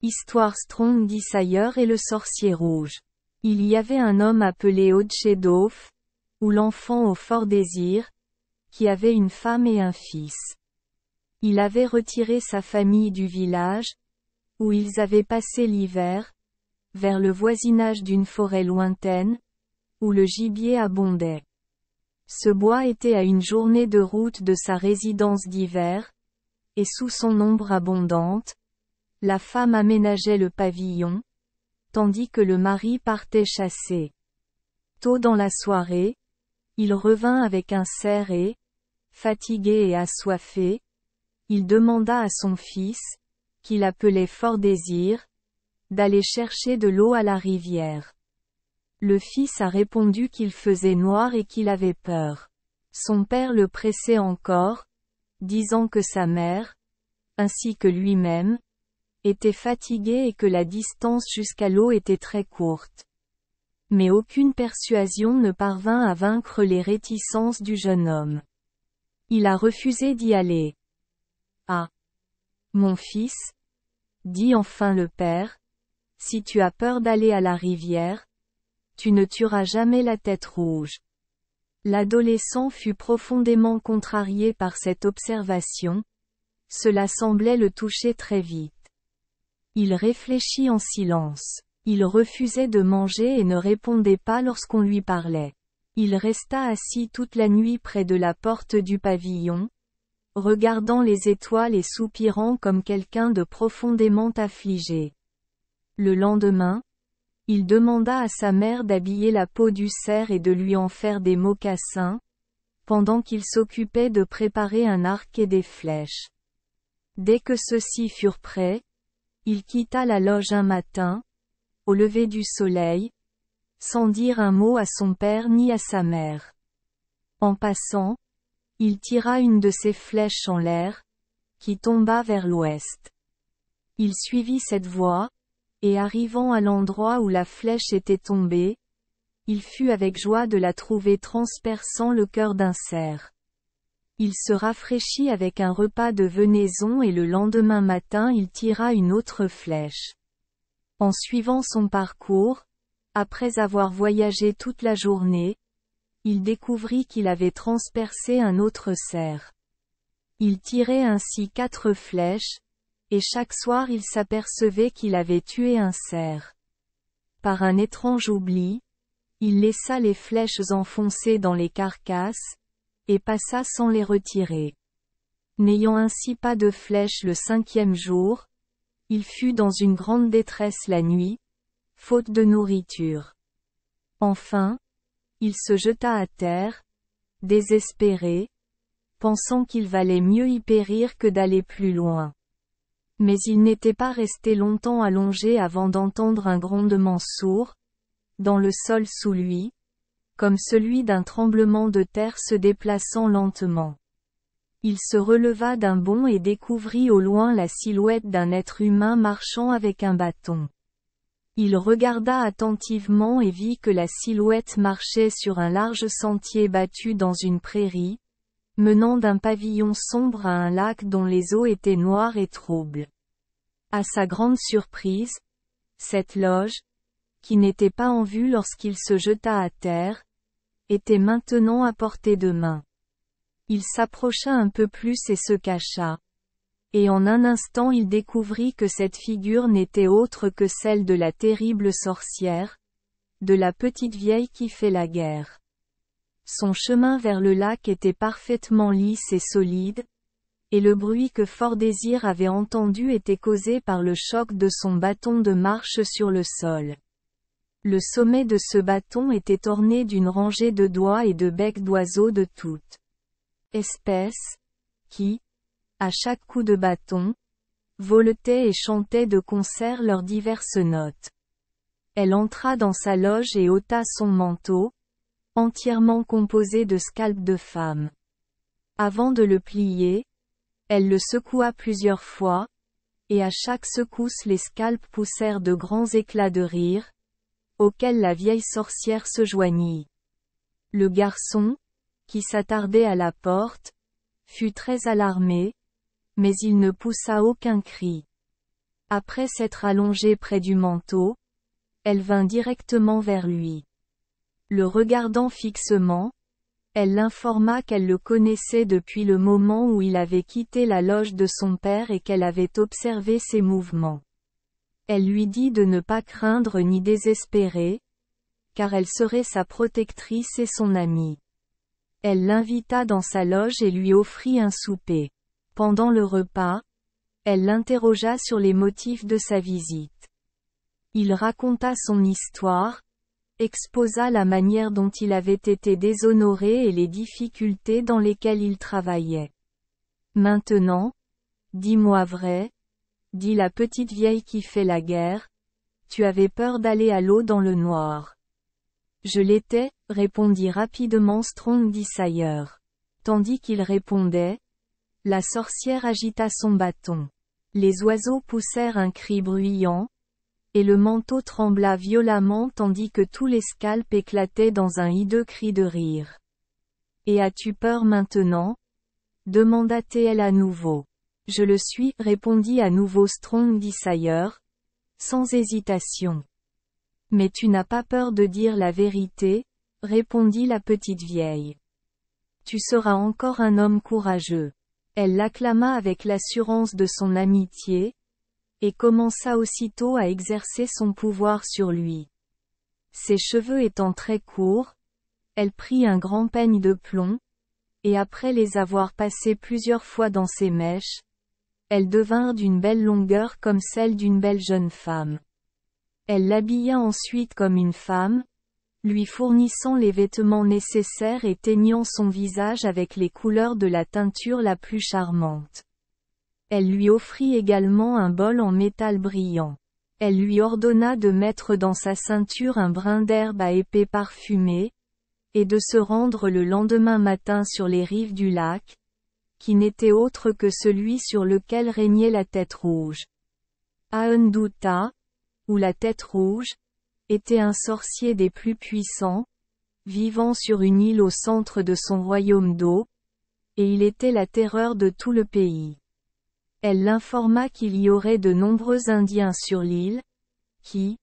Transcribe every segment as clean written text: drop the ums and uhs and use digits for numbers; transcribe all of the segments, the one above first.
Histoire Strong d'Issayer et le sorcier rouge. Il y avait un homme appelé Odchedof, ou l'enfant au fort désir, qui avait une femme et un fils. Il avait retiré sa famille du village, où ils avaient passé l'hiver, vers le voisinage d'une forêt lointaine, où le gibier abondait. Ce bois était à une journée de route de sa résidence d'hiver, et sous son ombre abondante, la femme aménageait le pavillon, tandis que le mari partait chasser. Tôt dans la soirée, il revint avec un cerf et, fatigué et assoiffé, il demanda à son fils, qu'il appelait Fort Désir, d'aller chercher de l'eau à la rivière. Le fils a répondu qu'il faisait noir et qu'il avait peur. Son père le pressait encore, disant que sa mère, ainsi que lui-même, était fatigué et que la distance jusqu'à l'eau était très courte. Mais aucune persuasion ne parvint à vaincre les réticences du jeune homme. Il a refusé d'y aller. Ah! Mon fils, dit enfin le père, si tu as peur d'aller à la rivière, tu ne tueras jamais la tête rouge. L'adolescent fut profondément contrarié par cette observation, cela semblait le toucher très vite. Il réfléchit en silence. Il refusait de manger et ne répondait pas lorsqu'on lui parlait. Il resta assis toute la nuit près de la porte du pavillon, regardant les étoiles et soupirant comme quelqu'un de profondément affligé. Le lendemain, il demanda à sa mère d'habiller la peau du cerf et de lui en faire des mocassins, pendant qu'il s'occupait de préparer un arc et des flèches. Dès que ceux-ci furent prêts, il quitta la loge un matin, au lever du soleil, sans dire un mot à son père ni à sa mère. En passant, il tira une de ses flèches en l'air, qui tomba vers l'ouest. Il suivit cette voie, et arrivant à l'endroit où la flèche était tombée, il fut avec joie de la trouver transperçant le cœur d'un cerf. Il se rafraîchit avec un repas de venaison et le lendemain matin il tira une autre flèche. En suivant son parcours, après avoir voyagé toute la journée, il découvrit qu'il avait transpercé un autre cerf. Il tirait ainsi 4 flèches, et chaque soir il s'apercevait qu'il avait tué un cerf. Par un étrange oubli, il laissa les flèches enfoncées dans les carcasses, et passa sans les retirer. N'ayant ainsi pas de flèches le 5e jour, il fut dans une grande détresse la nuit, faute de nourriture. Enfin, il se jeta à terre, désespéré, pensant qu'il valait mieux y périr que d'aller plus loin. Mais il n'était pas resté longtemps allongé avant d'entendre un grondement sourd, dans le sol sous lui, comme celui d'un tremblement de terre se déplaçant lentement. Il se releva d'un bond et découvrit au loin la silhouette d'un être humain marchant avec un bâton. Il regarda attentivement et vit que la silhouette marchait sur un large sentier battu dans une prairie, menant d'un pavillon sombre à un lac dont les eaux étaient noires et troubles. À sa grande surprise, cette loge, qui n'était pas en vue lorsqu'il se jeta à terre, était maintenant à portée de main. Il s'approcha un peu plus et se cacha. Et en un instant il découvrit que cette figure n'était autre que celle de la terrible sorcière, de la petite vieille qui fait la guerre. Son chemin vers le lac était parfaitement lisse et solide, et le bruit que Fort Désir avait entendu était causé par le choc de son bâton de marche sur le sol. Le sommet de ce bâton était orné d'une rangée de doigts et de becs d'oiseaux de toute espèce, qui, à chaque coup de bâton, voletaient et chantaient de concert leurs diverses notes. Elle entra dans sa loge et ôta son manteau, entièrement composé de scalps de femmes. Avant de le plier, elle le secoua plusieurs fois, et à chaque secousse les scalps poussèrent de grands éclats de rire, auquel la vieille sorcière se joignit. Le garçon, qui s'attardait à la porte, fut très alarmé, mais il ne poussa aucun cri. Après s'être allongée près du manteau, elle vint directement vers lui. Le regardant fixement, elle l'informa qu'elle le connaissait depuis le moment où il avait quitté la loge de son père et qu'elle avait observé ses mouvements. Elle lui dit de ne pas craindre ni désespérer, car elle serait sa protectrice et son amie. Elle l'invita dans sa loge et lui offrit un souper. Pendant le repas, elle l'interrogea sur les motifs de sa visite. Il raconta son histoire, exposa la manière dont il avait été déshonoré et les difficultés dans lesquelles il travaillait. Maintenant, dis-moi vrai, dit la petite vieille qui fait la guerre, tu avais peur d'aller à l'eau dans le noir. Je l'étais, répondit rapidement Strong Desire. Tandis qu'il répondait, la sorcière agita son bâton. Les oiseaux poussèrent un cri bruyant, et le manteau trembla violemment tandis que tous les scalps éclataient dans un hideux cri de rire. Et as-tu peur maintenant? Demanda-t-elle à nouveau. Je le suis, répondit à nouveau Strong Desire, sans hésitation. Mais tu n'as pas peur de dire la vérité, répondit la petite vieille. Tu seras encore un homme courageux. Elle l'acclama avec l'assurance de son amitié, et commença aussitôt à exercer son pouvoir sur lui. Ses cheveux étant très courts, elle prit un grand peigne de plomb, et après les avoir passés plusieurs fois dans ses mèches, elles devinrent d'une belle longueur comme celle d'une belle jeune femme. Elle l'habilla ensuite comme une femme, lui fournissant les vêtements nécessaires et teignant son visage avec les couleurs de la teinture la plus charmante. Elle lui offrit également un bol en métal brillant. Elle lui ordonna de mettre dans sa ceinture un brin d'herbe à épée parfumée, et de se rendre le lendemain matin sur les rives du lac, qui n'était autre que celui sur lequel régnait la tête rouge. Aenduta, ou la tête rouge, était un sorcier des plus puissants, vivant sur une île au centre de son royaume d'eau, et il était la terreur de tout le pays. Elle l'informa qu'il y aurait de nombreux Indiens sur l'île, qui,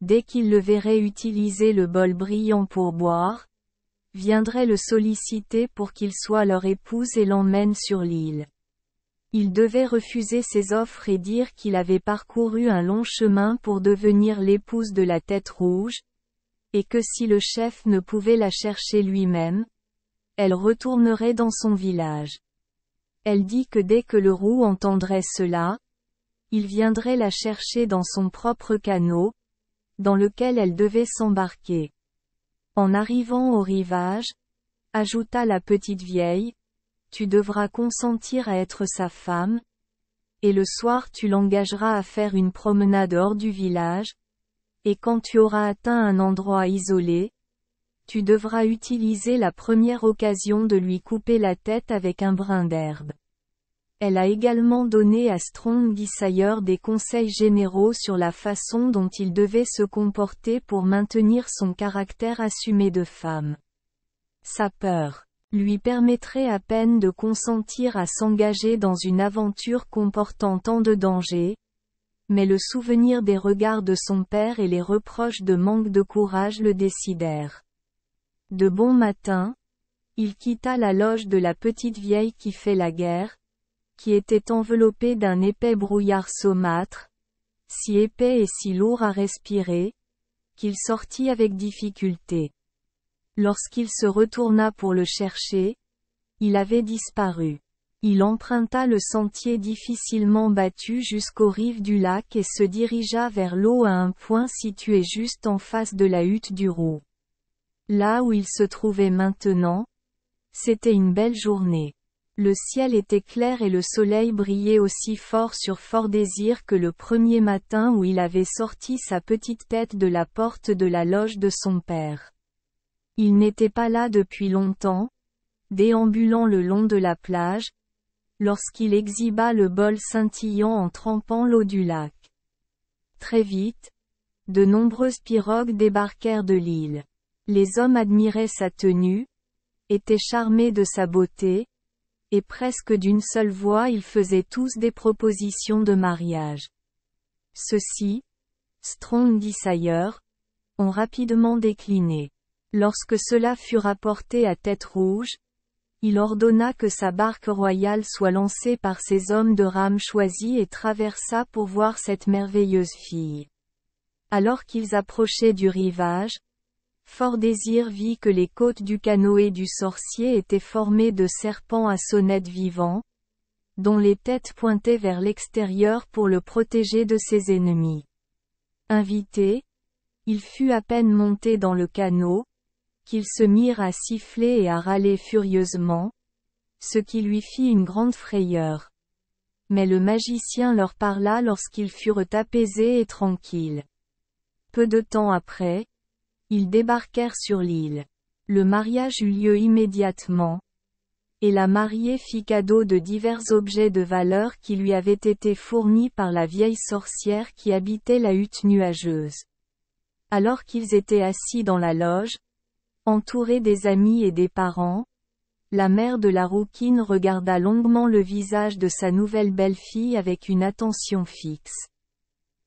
dès qu'ils le verraient utiliser le bol brillant pour boire, viendraient le solliciter pour qu'il soit leur épouse et l'emmène sur l'île. Il devait refuser ses offres et dire qu'il avait parcouru un long chemin pour devenir l'épouse de la tête rouge, et que si le chef ne pouvait la chercher lui-même, elle retournerait dans son village. Elle dit que dès que le roux entendrait cela, il viendrait la chercher dans son propre canot, dans lequel elle devait s'embarquer. En arrivant au rivage, ajouta la petite vieille, tu devras consentir à être sa femme, et le soir tu l'engageras à faire une promenade hors du village, et quand tu auras atteint un endroit isolé, tu devras utiliser la première occasion de lui couper la tête avec un brin d'herbe. Elle a également donné à Strong Desire des conseils généraux sur la façon dont il devait se comporter pour maintenir son caractère assumé de femme. Sa peur lui permettrait à peine de consentir à s'engager dans une aventure comportant tant de dangers, mais le souvenir des regards de son père et les reproches de manque de courage le décidèrent. De bon matin, il quitta la loge de la petite vieille qui fait la guerre, qui était enveloppée d'un épais brouillard saumâtre, si épais et si lourd à respirer, qu'il sortit avec difficulté. Lorsqu'il se retourna pour le chercher, il avait disparu. Il emprunta le sentier difficilement battu jusqu'aux rives du lac et se dirigea vers l'eau à un point situé juste en face de la hutte du roux. Là où il se trouvait maintenant, c'était une belle journée. Le ciel était clair et le soleil brillait aussi fort sur Fort Désir que le premier matin où il avait sorti sa petite tête de la porte de la loge de son père. Il n'était pas là depuis longtemps, déambulant le long de la plage, lorsqu'il exhiba le bol scintillant en trempant l'eau du lac. Très vite, de nombreuses pirogues débarquèrent de l'île. Les hommes admiraient sa tenue, étaient charmés de sa beauté, et presque d'une seule voix ils faisaient tous des propositions de mariage. Ceux-ci, Strong Desire, ont rapidement décliné. Lorsque cela fut rapporté à Tête Rouge, il ordonna que sa barque royale soit lancée par ses hommes de rames choisis et traversa pour voir cette merveilleuse fille. Alors qu'ils approchaient du rivage, Fort Désir vit que les côtes du canoë du sorcier étaient formées de serpents à sonnettes vivants, dont les têtes pointaient vers l'extérieur pour le protéger de ses ennemis. Invité, il fut à peine monté dans le canot, qu'ils se mirent à siffler et à râler furieusement, ce qui lui fit une grande frayeur. Mais le magicien leur parla lorsqu'ils furent apaisés et tranquilles. Peu de temps après, ils débarquèrent sur l'île. Le mariage eut lieu immédiatement, et la mariée fit cadeau de divers objets de valeur qui lui avaient été fournis par la vieille sorcière qui habitait la hutte nuageuse. Alors qu'ils étaient assis dans la loge, entourés des amis et des parents, la mère de la rouquine regarda longuement le visage de sa nouvelle belle-fille avec une attention fixe.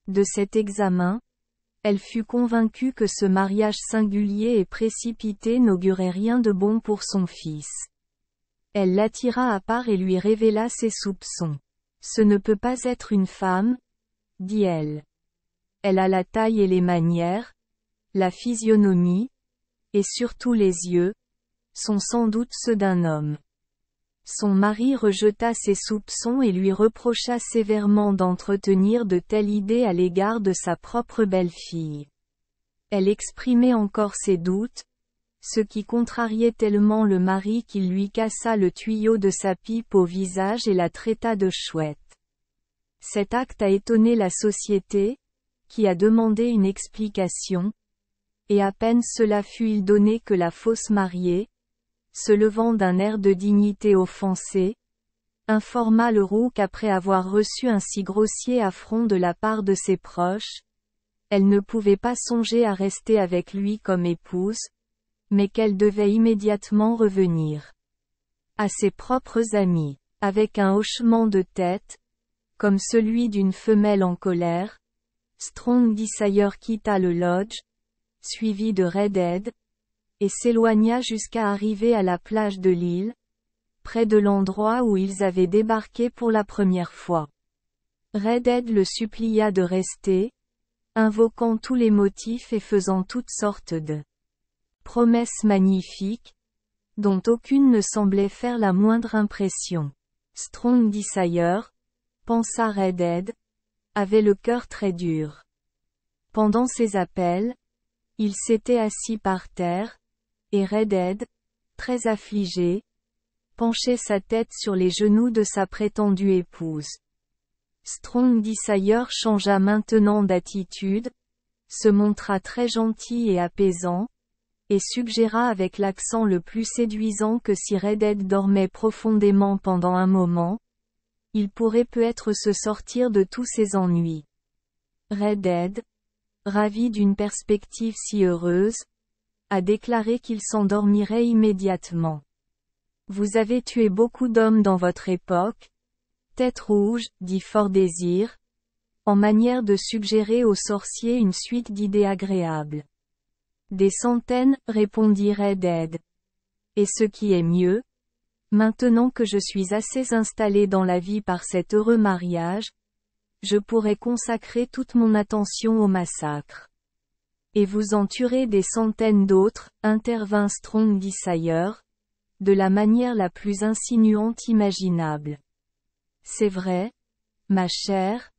De cet examen, elle fut convaincue que ce mariage singulier et précipité n'augurait rien de bon pour son fils. Elle l'attira à part et lui révéla ses soupçons. « Ce ne peut pas être une femme, » dit-elle. « Elle a la taille et les manières, la physionomie, et surtout les yeux, sont sans doute ceux d'un homme. » Son mari rejeta ses soupçons et lui reprocha sévèrement d'entretenir de telles idées à l'égard de sa propre belle-fille. Elle exprimait encore ses doutes, ce qui contrariait tellement le mari qu'il lui cassa le tuyau de sa pipe au visage et la traita de chouette. Cet acte a étonné la société, qui a demandé une explication, et à peine cela fut-il donné que la fausse mariée, se levant d'un air de dignité offensée, informa le roux qu'après avoir reçu un si grossier affront de la part de ses proches, elle ne pouvait pas songer à rester avec lui comme épouse, mais qu'elle devait immédiatement revenir à ses propres amis. Avec un hochement de tête, comme celui d'une femelle en colère, Strong Desire quitta le lodge, suivi de Redhead, et s'éloigna jusqu'à arriver à la plage de l'île, près de l'endroit où ils avaient débarqué pour la première fois. Redhead le supplia de rester, invoquant tous les motifs et faisant toutes sortes de promesses magnifiques, dont aucune ne semblait faire la moindre impression. Strong Desire, pensa Redhead, avait le cœur très dur. Pendant ces appels, il s'était assis par terre, et Redhead, très affligé, penchait sa tête sur les genoux de sa prétendue épouse. Strong Desire changea maintenant d'attitude, se montra très gentil et apaisant, et suggéra avec l'accent le plus séduisant que si Redhead dormait profondément pendant un moment, il pourrait peut-être se sortir de tous ses ennuis. Redhead, ravi d'une perspective si heureuse, a déclaré qu'il s'endormirait immédiatement. Vous avez tué beaucoup d'hommes dans votre époque, Tête Rouge, dit Fort Désir, en manière de suggérer au sorcier une suite d'idées agréables. Des centaines, répondit Redhead. Et ce qui est mieux, maintenant que je suis assez installé dans la vie par cet heureux mariage, je pourrais consacrer toute mon attention au massacre. Et vous en tuerez des centaines d'autres, intervint Strong Desire, de la manière la plus insinuante imaginable. C'est vrai, ma chère,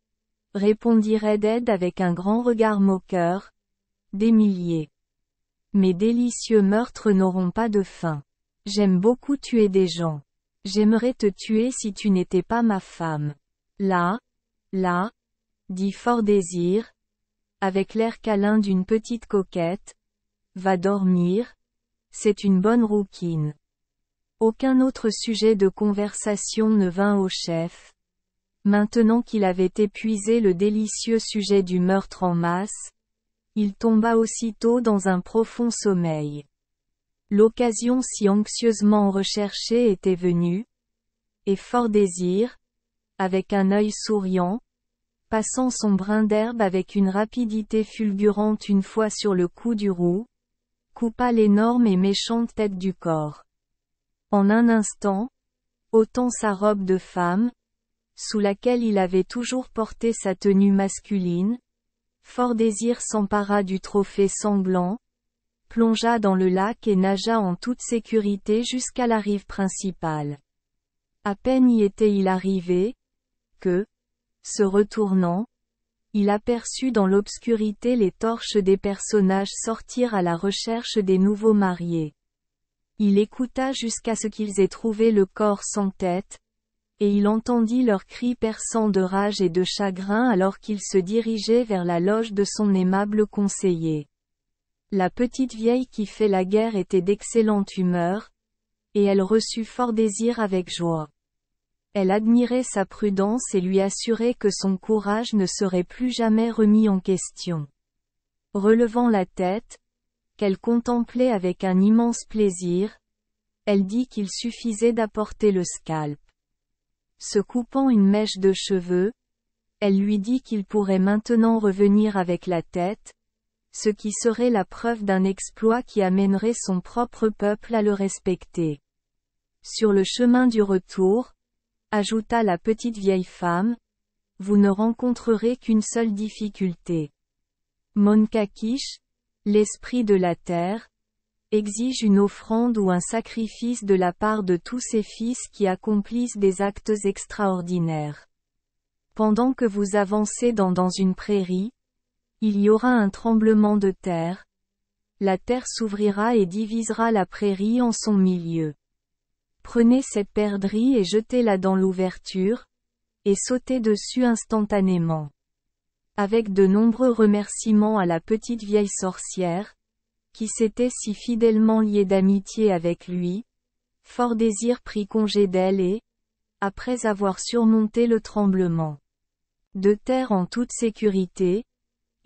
répondit Redhead avec un grand regard moqueur, des milliers. Mes délicieux meurtres n'auront pas de fin. J'aime beaucoup tuer des gens. J'aimerais te tuer si tu n'étais pas ma femme. Là, dit Fort Désir, avec l'air câlin d'une petite coquette, va dormir, c'est une bonne rouquine. Aucun autre sujet de conversation ne vint au chef. Maintenant qu'il avait épuisé le délicieux sujet du meurtre en masse, il tomba aussitôt dans un profond sommeil. L'occasion si anxieusement recherchée était venue, et Fort Désir, avec un œil souriant, passant son brin d'herbe avec une rapidité fulgurante une fois sur le cou du roux, coupa l'énorme et méchante tête du corps. En un instant, ôtant sa robe de femme, sous laquelle il avait toujours porté sa tenue masculine, Fort Désir s'empara du trophée sanglant, plongea dans le lac et nagea en toute sécurité jusqu'à la rive principale. À peine y était-il arrivé, que, se retournant, il aperçut dans l'obscurité les torches des personnages sortir à la recherche des nouveaux mariés. Il écouta jusqu'à ce qu'ils aient trouvé le corps sans tête, et il entendit leurs cris perçants de rage et de chagrin alors qu'il se dirigeait vers la loge de son aimable conseiller. La petite vieille qui fait la guerre était d'excellente humeur, et elle reçut Fort Désir avec joie. Elle admirait sa prudence et lui assurait que son courage ne serait plus jamais remis en question. Relevant la tête, qu'elle contemplait avec un immense plaisir, elle dit qu'il suffisait d'apporter le scalp. Se coupant une mèche de cheveux, elle lui dit qu'il pourrait maintenant revenir avec la tête, ce qui serait la preuve d'un exploit qui amènerait son propre peuple à le respecter. Sur le chemin du retour, ajouta la petite vieille femme, vous ne rencontrerez qu'une seule difficulté. Monkakish, l'esprit de la terre, exige une offrande ou un sacrifice de la part de tous ses fils qui accomplissent des actes extraordinaires. Pendant que vous avancez dans une prairie, il y aura un tremblement de terre. La terre s'ouvrira et divisera la prairie en son milieu. Prenez cette perdrix et jetez-la dans l'ouverture, et sautez dessus instantanément. Avec de nombreux remerciements à la petite vieille sorcière, qui s'était si fidèlement liée d'amitié avec lui, Fort Désir prit congé d'elle et, après avoir surmonté le tremblement de terre en toute sécurité,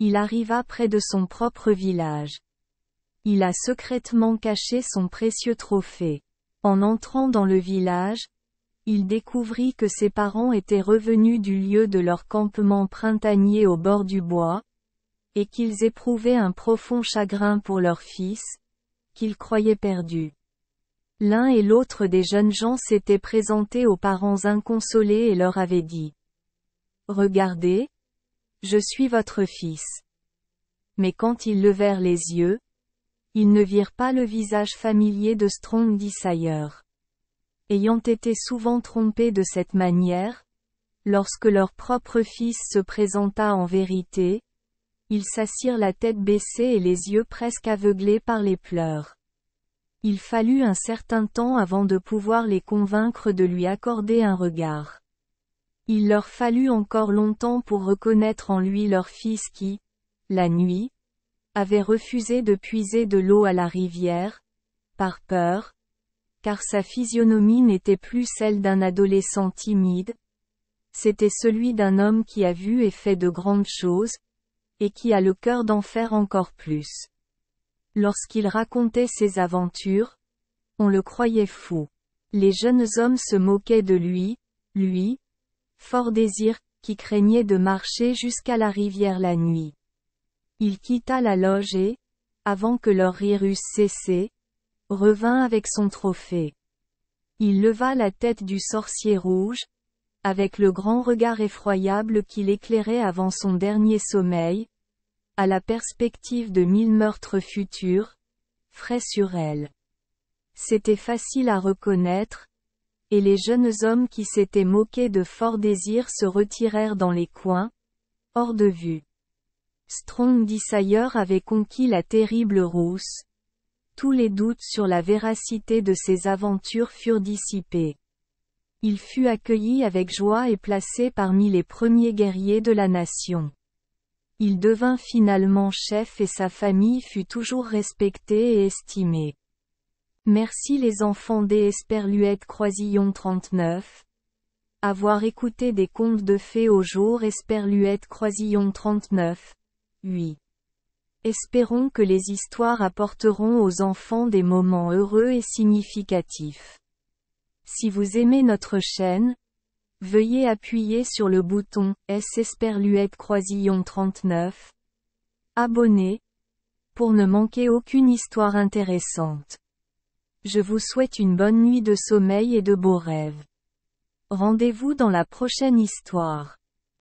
il arriva près de son propre village. Il a secrètement caché son précieux trophée. En entrant dans le village, il découvrit que ses parents étaient revenus du lieu de leur campement printanier au bord du bois, et qu'ils éprouvaient un profond chagrin pour leur fils, qu'ils croyaient perdu. L'un et l'autre des jeunes gens s'étaient présentés aux parents inconsolés et leur avaient dit: « Regardez, je suis votre fils. » Mais quand ils levèrent les yeux, ils ne virent pas le visage familier de Strong Desire. Ayant été souvent trompés de cette manière, lorsque leur propre fils se présenta en vérité, ils s'assirent la tête baissée et les yeux presque aveuglés par les pleurs. Il fallut un certain temps avant de pouvoir les convaincre de lui accorder un regard. Il leur fallut encore longtemps pour reconnaître en lui leur fils qui, la nuit, avait refusé de puiser de l'eau à la rivière, par peur, car sa physionomie n'était plus celle d'un adolescent timide, c'était celui d'un homme qui a vu et fait de grandes choses, et qui a le cœur d'en faire encore plus. Lorsqu'il racontait ses aventures, on le croyait fou. Les jeunes hommes se moquaient de lui, Fort Désir, qui craignait de marcher jusqu'à la rivière la nuit. Il quitta la loge et, avant que leurs rires eussent cessé, revint avec son trophée. Il leva la tête du sorcier rouge, avec le grand regard effroyable qui l'éclairait avant son dernier sommeil, à la perspective de 1000 meurtres futurs, frais sur elle. C'était facile à reconnaître, et les jeunes hommes qui s'étaient moqués de Fort Désir se retirèrent dans les coins, hors de vue. Strong Desire avait conquis la terrible rousse. Tous les doutes sur la véracité de ses aventures furent dissipés. Il fut accueilli avec joie et placé parmi les premiers guerriers de la nation. Il devint finalement chef et sa famille fut toujours respectée et estimée. Merci les enfants des Esperluette Croisillon 39. Avoir écouté des contes de fées au jour Esperluette Croisillon 39. 8. Espérons que les histoires apporteront aux enfants des moments heureux et significatifs. Si vous aimez notre chaîne, Veuillez appuyer sur le bouton S Esperluette Croisillon 39. Abonner. Pour ne manquer aucune histoire intéressante. Je vous souhaite une bonne nuit de sommeil et de beaux rêves. Rendez-vous dans la prochaine histoire.